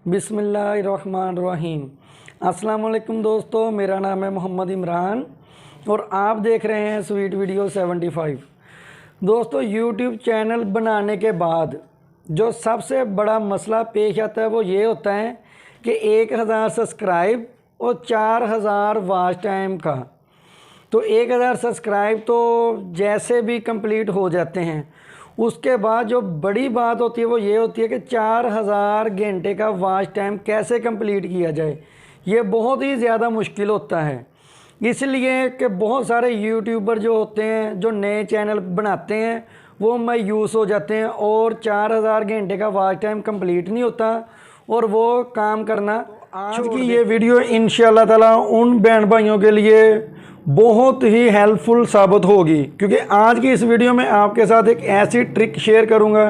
बिस्मिल्लाहिर्रहमानिर्रहीम। अस्सलाम वालेकुम दोस्तों, मेरा नाम है मोहम्मद इमरान और आप देख रहे हैं स्वीट वीडियो 75। दोस्तों, यूट्यूब चैनल बनाने के बाद जो सबसे बड़ा मसला पेश आता है वो ये होता है कि 1000 सब्सक्राइब और 4000 वॉच टाइम का। तो 1000 सब्सक्राइब तो जैसे भी कंप्लीट हो जाते हैं, उसके बाद जो बड़ी बात होती है वो ये होती है कि 4000 घंटे का वॉच टाइम कैसे कंप्लीट किया जाए। ये बहुत ही ज़्यादा मुश्किल होता है, इसलिए कि बहुत सारे यूट्यूबर जो होते हैं, जो नए चैनल बनाते हैं, वो मायूस हो जाते हैं और 4000 घंटे का वॉच टाइम कंप्लीट नहीं होता और वो काम करना। आज की ये वीडियो इंशाअल्लाह ताला उन बहन भाइयों के लिए बहुत ही हेल्पफुल साबित होगी, क्योंकि आज की इस वीडियो में आपके साथ एक ऐसी ट्रिक शेयर करूंगा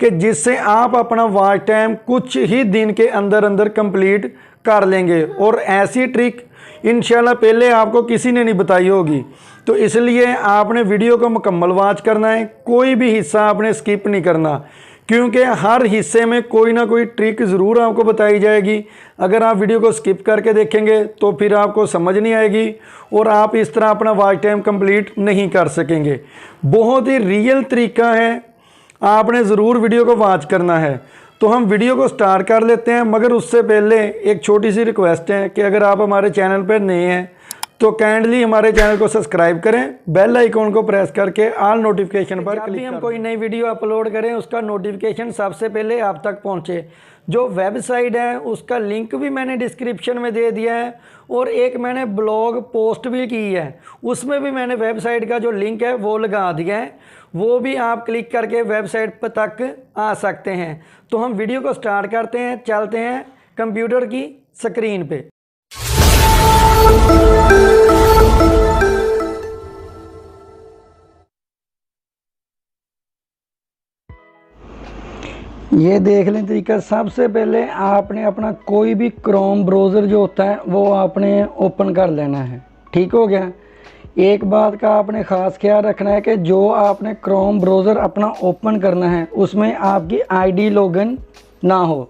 कि जिससे आप अपना वॉच टाइम कुछ ही दिन के अंदर अंदर कंप्लीट कर लेंगे। और ऐसी ट्रिक इंशाल्लाह पहले आपको किसी ने नहीं बताई होगी, तो इसलिए आपने वीडियो को मुकम्मल वॉच करना है, कोई भी हिस्सा आपने स्किप नहीं करना, क्योंकि हर हिस्से में कोई ना कोई ट्रिक ज़रूर आपको बताई जाएगी। अगर आप वीडियो को स्किप करके देखेंगे तो फिर आपको समझ नहीं आएगी और आप इस तरह अपना वॉच टाइम कंप्लीट नहीं कर सकेंगे। बहुत ही रियल तरीका है, आपने ज़रूर वीडियो को वॉच करना है। तो हम वीडियो को स्टार्ट कर लेते हैं, मगर उससे पहले एक छोटी सी रिक्वेस्ट है कि अगर आप हमारे चैनल पर नए हैं तो काइंडली हमारे चैनल को सब्सक्राइब करें, बेल आइकॉन को प्रेस करके ऑल नोटिफिकेशन पर क्लिक करें। हम कोई नई वीडियो अपलोड करें उसका नोटिफिकेशन सबसे पहले आप तक पहुंचे। जो वेबसाइट है उसका लिंक भी मैंने डिस्क्रिप्शन में दे दिया है और एक मैंने ब्लॉग पोस्ट भी की है, उसमें भी मैंने वेबसाइट का जो लिंक है वो लगा दिया है, वो भी आप क्लिक करके वेबसाइट पर तक आ सकते हैं। तो हम वीडियो को स्टार्ट करते हैं, चलते हैं कंप्यूटर की स्क्रीन पे। ये देख लें तरीका। सबसे पहले आपने अपना कोई भी क्रोम ब्राउज़र जो होता है वो आपने ओपन कर लेना है। ठीक हो गया। एक बात का आपने ख़ास ख्याल रखना है कि जो आपने क्रोम ब्राउज़र अपना ओपन करना है उसमें आपकी आईडी लॉगिन ना हो,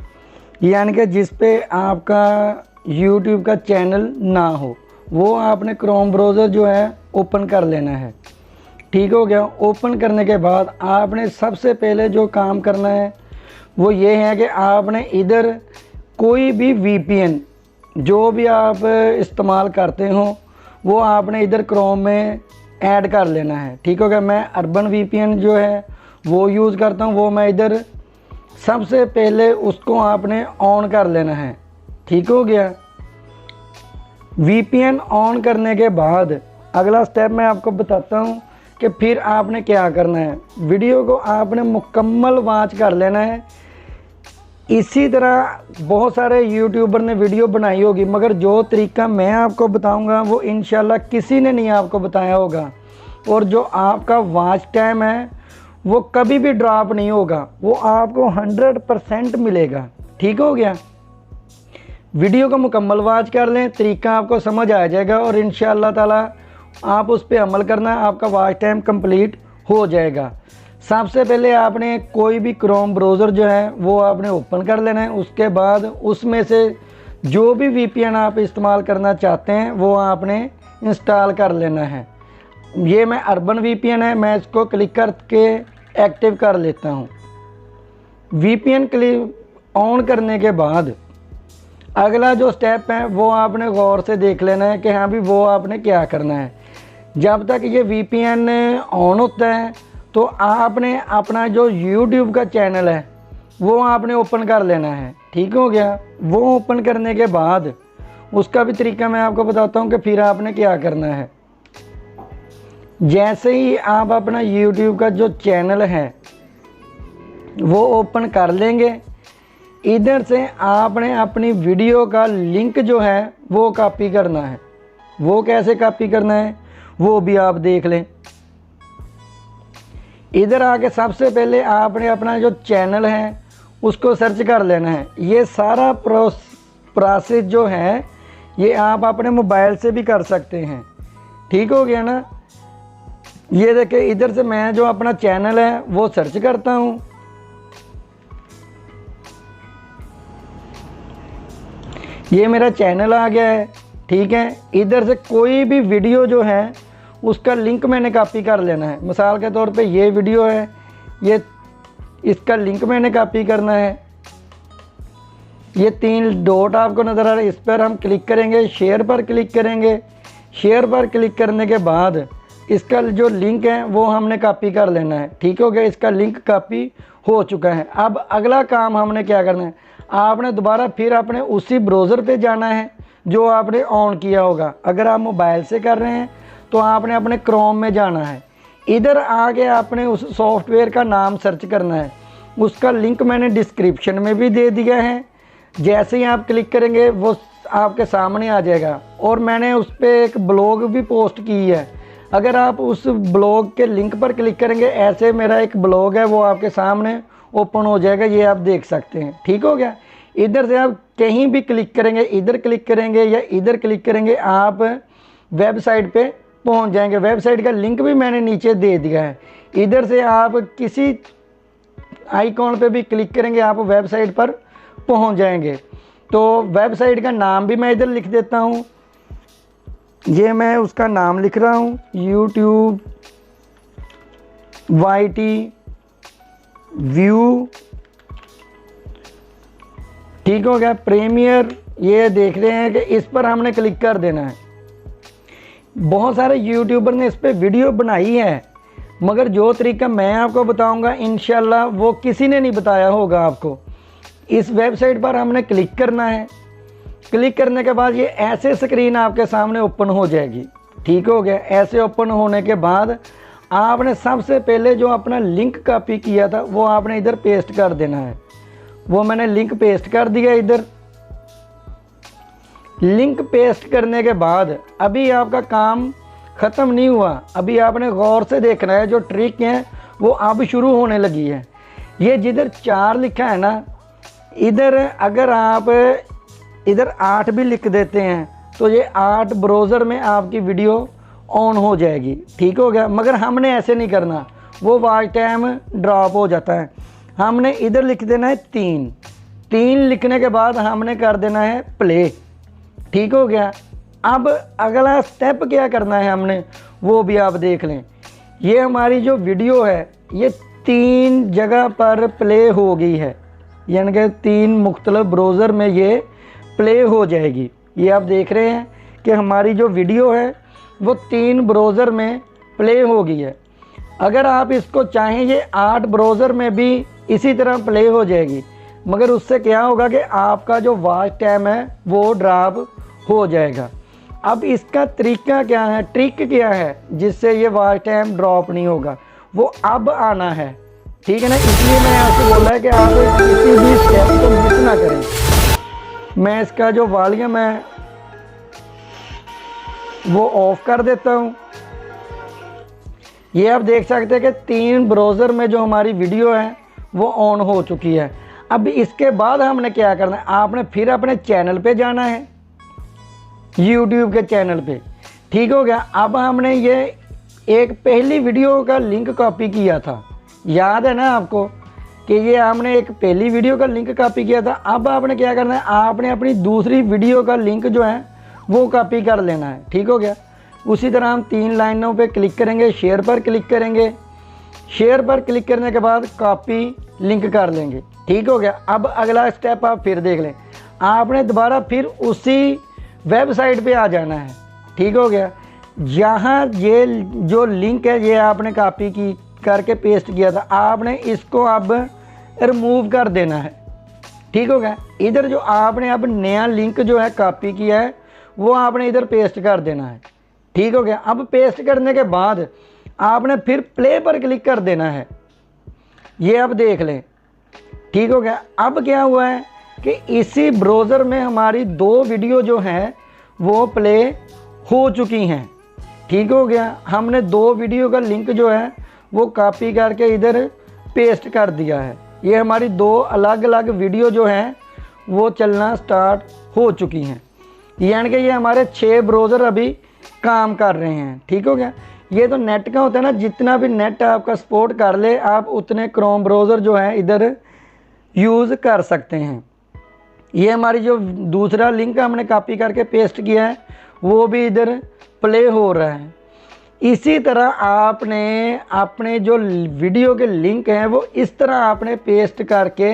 यानी कि जिस पे आपका यूट्यूब का चैनल ना हो, वो आपने क्रोम ब्राउज़र जो है ओपन कर लेना है। ठीक हो गया। ओपन करने के बाद आपने सबसे पहले जो काम करना है वो ये है कि आपने इधर कोई भी वीपीएन जो भी आप इस्तेमाल करते हो वो आपने इधर क्रोम में ऐड कर लेना है। ठीक हो गया। मैं अर्बन वीपीएन जो है वो यूज़ करता हूँ, वो मैं इधर सबसे पहले उसको आपने ऑन कर लेना है। ठीक हो गया। वीपीएन ऑन करने के बाद अगला स्टेप मैं आपको बताता हूँ कि फिर आपने क्या करना है। वीडियो को आपने मुकम्मल वॉच कर लेना है। इसी तरह बहुत सारे यूट्यूबर ने वीडियो बनाई होगी, मगर जो तरीका मैं आपको बताऊंगा वो इंशाल्लाह किसी ने नहीं आपको बताया होगा। और जो आपका वॉच टाइम है वो कभी भी ड्रॉप नहीं होगा, वो आपको 100% मिलेगा। ठीक हो गया। वीडियो को मुकम्मल वॉच कर लें, तरीका आपको समझ आ जाएगा और इंशाल्लाह ताला आप उस पर अमल करना, आपका वॉच टाइम कंप्लीट हो जाएगा। सबसे पहले आपने कोई भी क्रोम ब्राउज़र जो है वो आपने ओपन कर लेना है। उसके बाद उसमें से जो भी वीपीएन आप इस्तेमाल करना चाहते हैं वो आपने इंस्टॉल कर लेना है। ये मैं अर्बन वीपीएन है, मैं इसको क्लिक करके एक्टिव कर लेता हूँ। वीपीएन क्लिक ऑन करने के बाद अगला जो स्टेप है वो आपने गौर से देख लेना है कि हाँ भी वो आपने क्या करना है। जब तक ये वीपीएन ऑन होता है तो आपने अपना जो यूट्यूब का चैनल है वो आपने ओपन कर लेना है। ठीक हो गया। वो ओपन करने के बाद उसका भी तरीका मैं आपको बताता हूँ कि फिर आपने क्या करना है। जैसे ही आप अपना यूट्यूब का जो चैनल है वो ओपन कर लेंगे, इधर से आपने अपनी वीडियो का लिंक जो है वो कॉपी करना है। वो कैसे कॉपी करना है वो भी आप देख लें। इधर आके सबसे पहले आपने अपना जो चैनल है उसको सर्च कर लेना है। ये सारा प्रोसेस जो है ये आप अपने मोबाइल से भी कर सकते हैं। ठीक हो गया ना। ये देखिए, इधर से मैं जो अपना चैनल है वो सर्च करता हूँ। ये मेरा चैनल आ गया है, ठीक है। इधर से कोई भी वीडियो जो है उसका लिंक मैंने कॉपी कर लेना है। मिसाल के तौर पे ये वीडियो है, ये इसका लिंक मैंने कॉपी करना है। ये 3 डॉट आपको नज़र आ रहा है, इस पर हम क्लिक करेंगे, शेयर पर क्लिक करेंगे। शेयर पर क्लिक करने के बाद इसका जो लिंक है वो हमने कॉपी कर लेना है, ठीक हो गया। इसका लिंक कॉपी हो चुका है। अब अगला काम हमने क्या करना है, आपने दोबारा फिर अपने उसी ब्राउज़र पे जाना है जो आपने ऑन किया होगा। अगर आप मोबाइल से कर रहे हैं तो आपने अपने क्रोम में जाना है। इधर आके आपने उस सॉफ्टवेयर का नाम सर्च करना है। उसका लिंक मैंने डिस्क्रिप्शन में भी दे दिया है। जैसे ही आप क्लिक करेंगे वो आपके सामने आ जाएगा। और मैंने उस पर एक ब्लॉग भी पोस्ट की है। अगर आप उस ब्लॉग के लिंक पर क्लिक करेंगे, ऐसे मेरा एक ब्लॉग है वो आपके सामने ओपन हो जाएगा, ये आप देख सकते हैं, ठीक हो गया। इधर से आप कहीं भी क्लिक करेंगे, इधर क्लिक करेंगे या इधर क्लिक करेंगे, आप वेबसाइट पे पहुंच जाएंगे। वेबसाइट का लिंक भी मैंने नीचे दे दिया है। इधर से आप किसी आइकॉन पे भी क्लिक करेंगे, आप वेबसाइट पर पहुंच जाएंगे। तो वेबसाइट का नाम भी मैं इधर लिख देता हूं। ये मैं उसका नाम लिख रहा हूं, YouTube YT व्यू, ठीक हो गया। प्रीमियर, ये देख रहे हैं कि इस पर हमने क्लिक कर देना है। बहुत सारे यूट्यूबर ने इस पर वीडियो बनाई है, मगर जो तरीका मैं आपको बताऊंगा इंशाल्लाह वो किसी ने नहीं बताया होगा आपको। इस वेबसाइट पर हमने क्लिक करना है। क्लिक करने के बाद ये ऐसे स्क्रीन आपके सामने ओपन हो जाएगी, ठीक हो गया। ऐसे ओपन होने के बाद आपने सबसे पहले जो अपना लिंक कॉपी किया था वो आपने इधर पेस्ट कर देना है। वो मैंने लिंक पेस्ट कर दिया इधर। लिंक पेस्ट करने के बाद अभी आपका काम ख़त्म नहीं हुआ। अभी आपने गौर से देखना है, जो ट्रिक है वो अब शुरू होने लगी है। ये जिधर 4 लिखा है ना, इधर अगर आप इधर 8 भी लिख देते हैं तो ये 8 ब्राउज़र में आपकी वीडियो ऑन हो जाएगी, ठीक हो गया। मगर हमने ऐसे नहीं करना, वो वॉच टाइम ड्रॉप हो जाता है। हमने इधर लिख देना है 3 लिखने के बाद हमने कर देना है प्ले, ठीक हो गया। अब अगला स्टेप क्या करना है हमने वो भी आप देख लें। ये हमारी जो वीडियो है ये 3 जगह पर प्ले हो गई है, यानी कि 3 मुख्तलिफ ब्राउज़र में ये प्ले हो जाएगी। ये आप देख रहे हैं कि हमारी जो वीडियो है वो 3 ब्राउज़र में प्ले हो गई है। अगर आप इसको चाहें ये 8 ब्राउज़र में भी इसी तरह प्ले हो जाएगी, मगर उससे क्या होगा कि आपका जो वॉच टाइम है वो ड्रॉप हो जाएगा। अब इसका तरीका क्या है, ट्रिक क्या है जिससे ये वॉच टाइम ड्रॉप नहीं होगा, वो अब आना है, ठीक है ना। इसलिए मैं आपको बोला है कि आप किसी भी स्टेप को मिस ना करें। मैं इसका जो वॉल्यूम है वो ऑफ कर देता हूँ। ये आप देख सकते हैं कि 3 ब्राउज़र में जो हमारी वीडियो है वो ऑन हो चुकी है। अब इसके बाद हमने क्या करना है, आपने फिर अपने चैनल पे जाना है, YouTube के चैनल पे, ठीक हो गया। अब हमने ये एक पहली वीडियो का लिंक कॉपी किया था, याद है ना आपको कि ये हमने एक पहली वीडियो का लिंक कॉपी किया था। अब आपने क्या करना है, आपने अपनी दूसरी वीडियो का लिंक जो है वो कॉपी कर लेना है, ठीक हो गया। उसी तरह हम 3 लाइनों पे क्लिक करेंगे, शेयर पर क्लिक करेंगे। शेयर पर क्लिक करने के बाद कॉपी लिंक कर लेंगे, ठीक हो गया। अब अगला स्टेप आप फिर देख लें, आपने दोबारा फिर उसी वेबसाइट पे आ जाना है, ठीक हो गया। यहाँ ये जो लिंक है ये आपने कॉपी की करके पेस्ट किया था, आपने इसको अब रिमूव कर देना है, ठीक हो गया। इधर जो आपने अब नया लिंक जो है कॉपी किया है वो आपने इधर पेस्ट कर देना है, ठीक हो गया। अब पेस्ट करने के बाद आपने फिर प्ले पर क्लिक कर देना है। ये अब देख लें, ठीक हो गया। अब क्या हुआ है कि इसी ब्राउज़र में हमारी 2 वीडियो जो हैं वो प्ले हो चुकी हैं, ठीक हो गया। हमने 2 वीडियो का लिंक जो है वो कॉपी करके इधर पेस्ट कर दिया है। ये हमारी 2 अलग अलग वीडियो जो हैं वो चलना स्टार्ट हो चुकी हैं, यानी कि ये हमारे 6 ब्राउज़र अभी काम कर रहे हैं, ठीक हो गया। ये तो नेट का होता है ना, जितना भी नेट आपका सपोर्ट कर ले आप उतने क्रोम ब्राउज़र जो है इधर यूज़ कर सकते हैं। ये हमारी जो दूसरा लिंक हमने कॉपी करके पेस्ट किया है वो भी इधर प्ले हो रहा है। इसी तरह आपने अपने जो वीडियो के लिंक हैं वो इस तरह आपने पेस्ट करके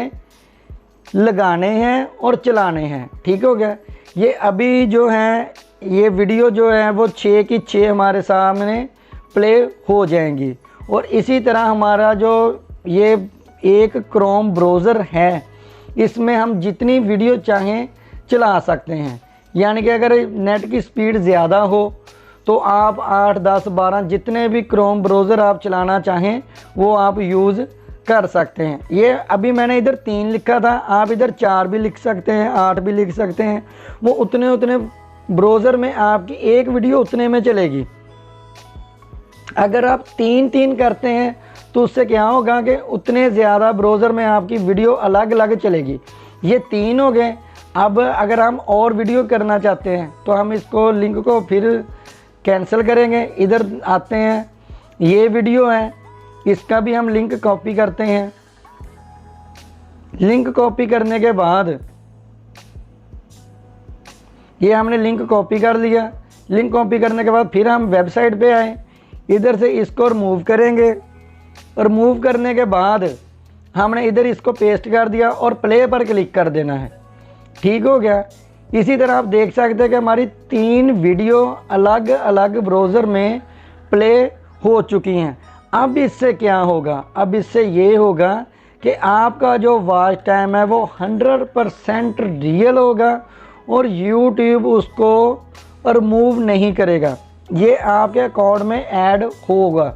लगाने हैं और चलाने हैं। ठीक हो गया। ये अभी जो है ये वीडियो जो है वो 6 की 6 हमारे सामने प्ले हो जाएंगी। और इसी तरह हमारा जो ये एक क्रोम ब्राउज़र है इसमें हम जितनी वीडियो चाहें चला सकते हैं। यानी कि अगर नेट की स्पीड ज़्यादा हो तो आप 8, 10, 12 जितने भी क्रोम ब्राउज़र आप चलाना चाहें वो आप यूज़ कर सकते हैं। ये अभी मैंने इधर 3 लिखा था, आप इधर 4 भी लिख सकते हैं, 8 भी लिख सकते हैं। वो उतने ब्राउज़र में आपकी एक वीडियो उतने में चलेगी। अगर आप 3 करते हैं तो उससे क्या होगा कि उतने ज़्यादा ब्राउज़र में आपकी वीडियो अलग अलग चलेगी। ये 3 हो गए। अब अगर हम और वीडियो करना चाहते हैं तो हम इसको लिंक को फिर कैंसिल करेंगे। इधर आते हैं, ये वीडियो है, इसका भी हम लिंक कॉपी करते हैं। लिंक कॉपी करने के बाद ये हमने लिंक कॉपी कर लिया। लिंक कॉपी करने के बाद फिर हम वेबसाइट पे आए, इधर से इसको रिमूव करेंगे। रिमूव करने के बाद हमने इधर इसको पेस्ट कर दिया और प्ले पर क्लिक कर देना है। ठीक हो गया। इसी तरह आप देख सकते हैं कि हमारी 3 वीडियो अलग अलग ब्राउज़र में प्ले हो चुकी हैं। अब इससे क्या होगा? अब इससे ये होगा कि आपका जो वॉच टाइम है वो 100% रियल होगा और YouTube उसको रिमूव नहीं करेगा, ये आपके अकाउंट में ऐड होगा।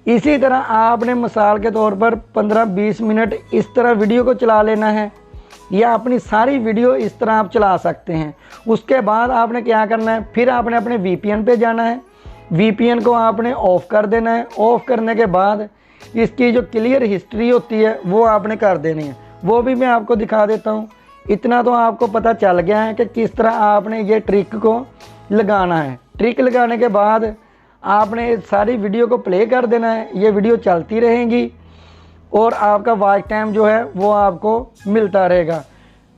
इसी तरह आपने मिसाल के तौर पर 15-20 मिनट इस तरह वीडियो को चला लेना है या अपनी सारी वीडियो इस तरह आप चला सकते हैं। उसके बाद आपने क्या करना है, फिर आपने अपने VPN पे जाना है। VPN को आपने ऑफ़ कर देना है। ऑफ़ करने के बाद इसकी जो क्लियर हिस्ट्री होती है वो आपने कर देनी है। वो भी मैं आपको दिखा देता हूँ। इतना तो आपको पता चल गया है कि किस तरह आपने ये ट्रिक को लगाना है। ट्रिक लगाने के बाद आपने सारी वीडियो को प्ले कर देना है। ये वीडियो चलती रहेंगी और आपका वॉच टाइम जो है वो आपको मिलता रहेगा।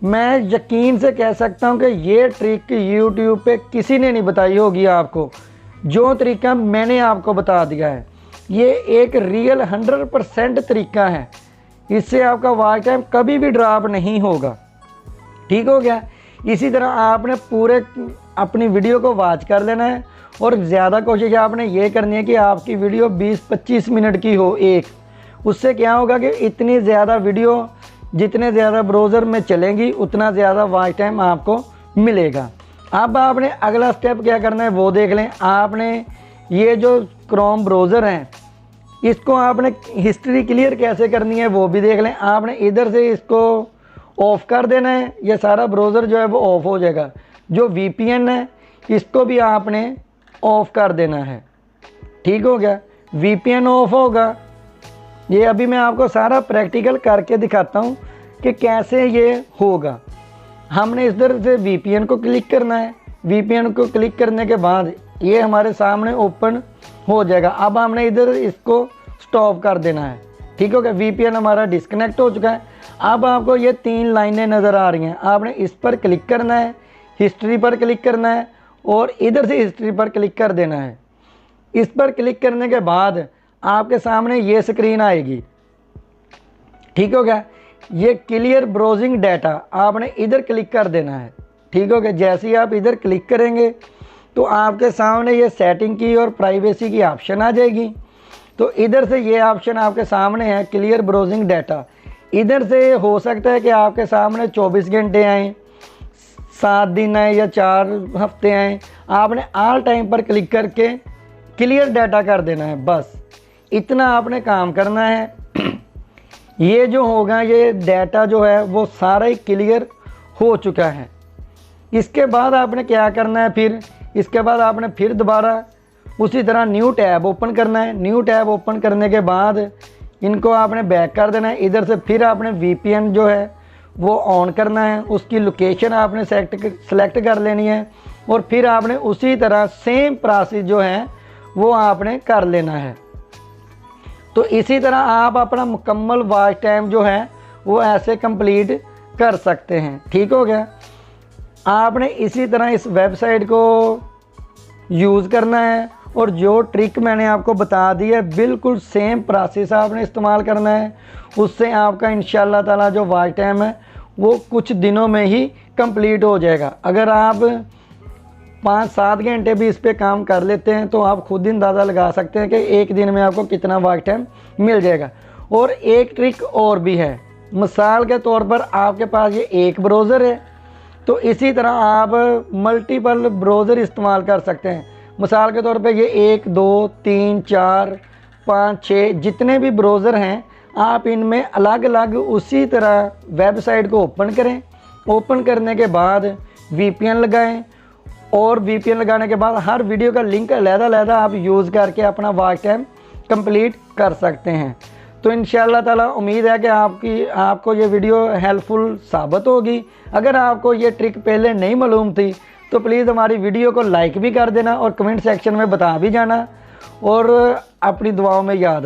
मैं यकीन से कह सकता हूँ कि ये ट्रिक YouTube पे किसी ने नहीं बताई होगी आपको। जो तरीका मैंने आपको बता दिया है ये एक रियल 100% तरीका है। इससे आपका वॉच टाइम कभी भी ड्रॉप नहीं होगा। ठीक हो गया। इसी तरह आपने पूरे अपनी वीडियो को वॉच कर लेना है और ज़्यादा कोशिश आपने ये करनी है कि आपकी वीडियो 20-25 मिनट की हो एक। उससे क्या होगा कि इतनी ज़्यादा वीडियो जितने ज़्यादा ब्राउज़र में चलेंगी उतना ज़्यादा वॉच टाइम आपको मिलेगा। अब आपने अगला स्टेप क्या करना है वो देख लें। आपने ये जो क्रोम ब्राउज़र हैं इसको आपने हिस्ट्री क्लियर कैसे करनी है वो भी देख लें। आपने इधर से इसको ऑफ़ कर देना है, ये सारा ब्राउज़र जो है वो ऑफ़ हो जाएगा। जो VPN है इसको भी आपने ऑफ़ कर देना है। ठीक हो गया। VPN ऑफ़ होगा। ये अभी मैं आपको सारा प्रैक्टिकल करके दिखाता हूँ कि कैसे ये होगा। हमने इधर से VPN को क्लिक करना है। VPN को क्लिक करने के बाद ये हमारे सामने ओपन हो जाएगा। अब हमने इधर इसको स्टॉप कर देना है। ठीक हो गया। VPN हमारा डिस्कनेक्ट हो चुका है। अब आपको ये 3 लाइनें नज़र आ रही हैं। आपने इस पर क्लिक करना है, हिस्ट्री पर क्लिक करना है और इधर से हिस्ट्री पर क्लिक कर देना है। इस पर क्लिक करने के बाद आपके सामने ये स्क्रीन आएगी। ठीक हो गया। ये क्लियर ब्राउजिंग डाटा आपने इधर क्लिक कर देना है। ठीक हो गया। जैसे ही आप इधर क्लिक करेंगे तो आपके सामने ये सेटिंग की और प्राइवेसी की ऑप्शन आ जाएगी। तो इधर से ये ऑप्शन आपके सामने है क्लियर ब्राउजिंग डाटा। इधर से हो सकता है कि आपके सामने 24 घंटे आएँ, 7 दिन आए या 4 हफ्ते आए। आपने ऑल टाइम पर क्लिक करके क्लियर डाटा कर देना है। बस इतना आपने काम करना है। ये जो होगा ये डाटा जो है वो सारा ही क्लियर हो चुका है। इसके बाद आपने क्या करना है, फिर इसके बाद आपने फिर दोबारा उसी तरह न्यू टैब ओपन करना है। न्यू टैब ओपन करने के बाद इनको आपने बैक कर देना है। इधर से फिर आपने VPN जो है वो ऑन करना है। उसकी लोकेशन आपने सेलेक्ट कर लेनी है और फिर आपने उसी तरह सेम प्रोसेस जो है वो आपने कर लेना है। तो इसी तरह आप अपना मुकम्मल वॉच टाइम जो है वो ऐसे कंप्लीट कर सकते हैं। ठीक हो गया। आपने इसी तरह इस वेबसाइट को यूज़ करना है और जो ट्रिक मैंने आपको बता दी है बिल्कुल सेम प्रोसेस आपने इस्तेमाल करना है। उससे आपका इंशाल्लाह ताला जो वॉच टाइम है वो कुछ दिनों में ही कंप्लीट हो जाएगा। अगर आप 5-7 घंटे भी इस पे काम कर लेते हैं तो आप खुद ही अंदाज़ा लगा सकते हैं कि एक दिन में आपको कितना वॉच टाइम मिल जाएगा। और एक ट्रिक और भी है। मिसाल के तौर पर आपके पास ये एक ब्राउज़र है तो इसी तरह आप मल्टीपल ब्राउज़र इस्तेमाल कर सकते हैं। मिसाल के तौर पे ये 1 2 3 4 5 6 जितने भी ब्राउज़र हैं आप इनमें अलग अलग उसी तरह वेबसाइट को ओपन करें। ओपन करने के बाद VPN लगाएं और VPN लगाने के बाद हर वीडियो का लिंक अलग-अलग आप यूज़ करके अपना वॉच टाइम कंप्लीट कर सकते हैं। तो इंशाल्लाह ताला उम्मीद है कि आपको ये वीडियो हेल्पफुल साबित होगी। अगर आपको ये ट्रिक पहले नहीं मालूम थी तो प्लीज़ हमारी वीडियो को लाइक भी कर देना और कमेंट सेक्शन में बता भी जाना और अपनी दुआओं में याद रखना।